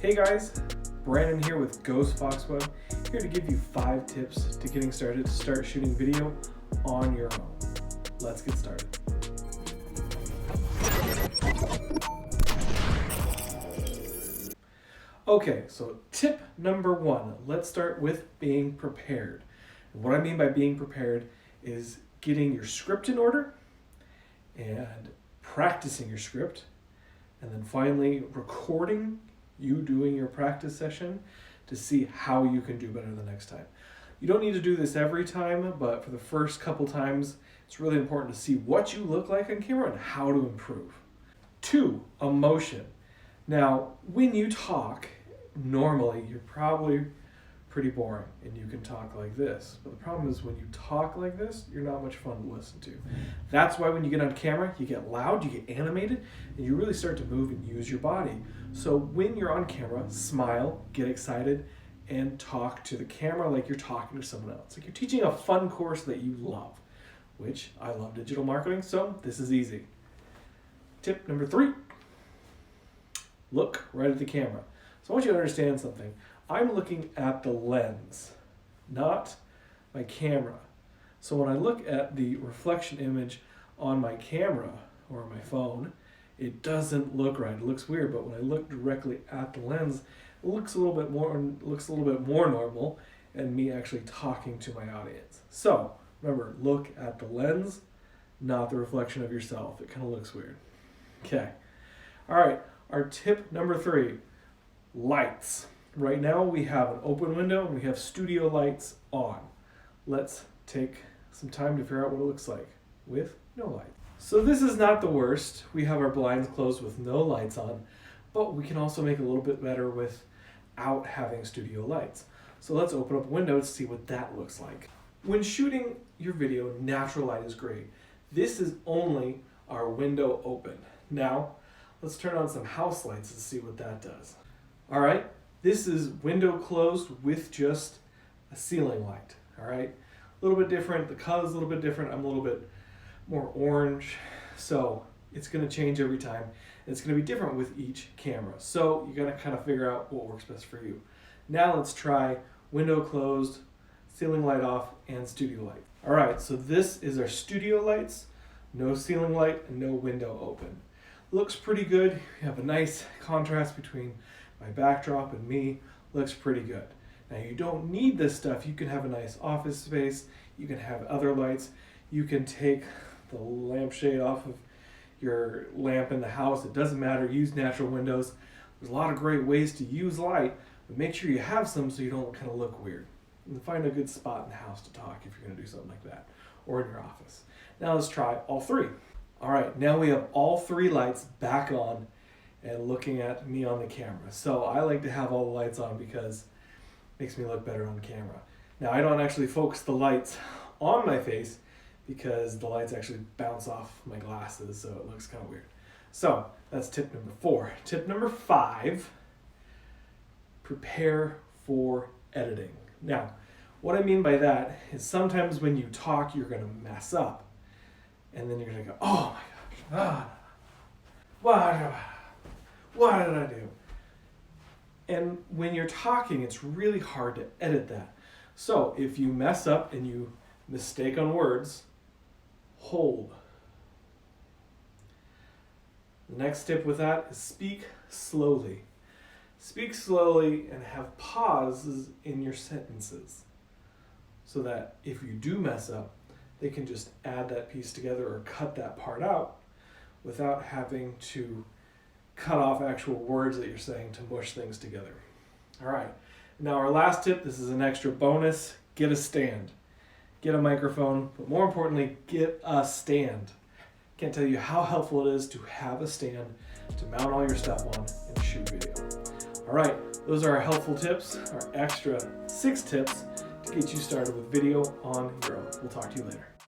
Hey guys, Brandon here with Ghost Foxweb, here to give you 5 tips to getting started to start shooting video on your own. Let's get started. Okay, so tip number 1, let's start with being prepared. And what I mean by being prepared is getting your script in order and practicing your script, and then finally recording you doing your practice session to see how you can do better the next time. You don't need to do this every time, but for the first couple times, it's really important to see what you look like on camera and how to improve. 2, emotion. Now, when you talk, normally you're probably pretty boring and you can talk like this. But the problem is when you talk like this, you're not much fun to listen to. That's why when you get on camera, you get loud, you get animated, and you really start to move and use your body. So when you're on camera, smile, get excited, and talk to the camera like you're talking to someone else. Like you're teaching a fun course that you love, which I love digital marketing, so this is easy. Tip number 3, look right at the camera. So I want you to understand something. I'm looking at the lens, not my camera. So when I look at the reflection image on my camera or my phone, it doesn't look right. It looks weird, but when I look directly at the lens, it looks a little bit more normal and me actually talking to my audience. So remember, look at the lens, not the reflection of yourself. It kind of looks weird. Okay. All right. Our tip number 3, lights. Right now we have an open window and we have studio lights on. Let's take some time to figure out what it looks like with no light. So this is not the worst. We have our blinds closed with no lights on, but we can also make it a little bit better without having studio lights. So let's open up a window to see what that looks like. When shooting your video, natural light is great. This is only our window open. Now, let's turn on some house lights and see what that does. All right. This is window closed with just a ceiling light, all right? A little bit different, the color's a little bit different, I'm a little bit more orange, so it's gonna change every time. It's gonna be different with each camera, so you gotta kind of figure out what works best for you. Now let's try window closed, ceiling light off, and studio light. All right, so this is our studio lights, no ceiling light, and no window open. Looks pretty good, we have a nice contrast between my backdrop and me. Looks pretty good. Now you don't need this stuff. You can have a nice office space. You can have other lights. You can take the lampshade off of your lamp in the house. It doesn't matter. Use natural windows. There's a lot of great ways to use light, but make sure you have some so you don't kind of look weird. And find a good spot in the house to talk if you're going to do something like that, or in your office. Now let's try all 3. All right, now we have all 3 lights back on and looking at me on the camera. So I like to have all the lights on because it makes me look better on camera. Now I don't actually focus the lights on my face because the lights actually bounce off my glasses, so it looks kind of weird. So that's tip number 4. Tip number 5, prepare for editing. Now, what I mean by that is sometimes when you talk, you're gonna mess up. And then you're gonna go, oh my gosh, what did I do? And when you're talking, it's really hard to edit that. So if you mess up and you mistake on words, hold. The next tip with that is speak slowly. Speak slowly and have pauses in your sentences so that if you do mess up, they can just add that piece together or cut that part out without having to cut off actual words that you're saying to mush things together. All right, now our last tip, this is an extra bonus, get a stand. Get a microphone, but more importantly, get a stand. Can't tell you how helpful it is to have a stand to mount all your stuff on and shoot video. All right, those are our helpful tips, our extra 6 tips to get you started with video on your own. We'll talk to you later.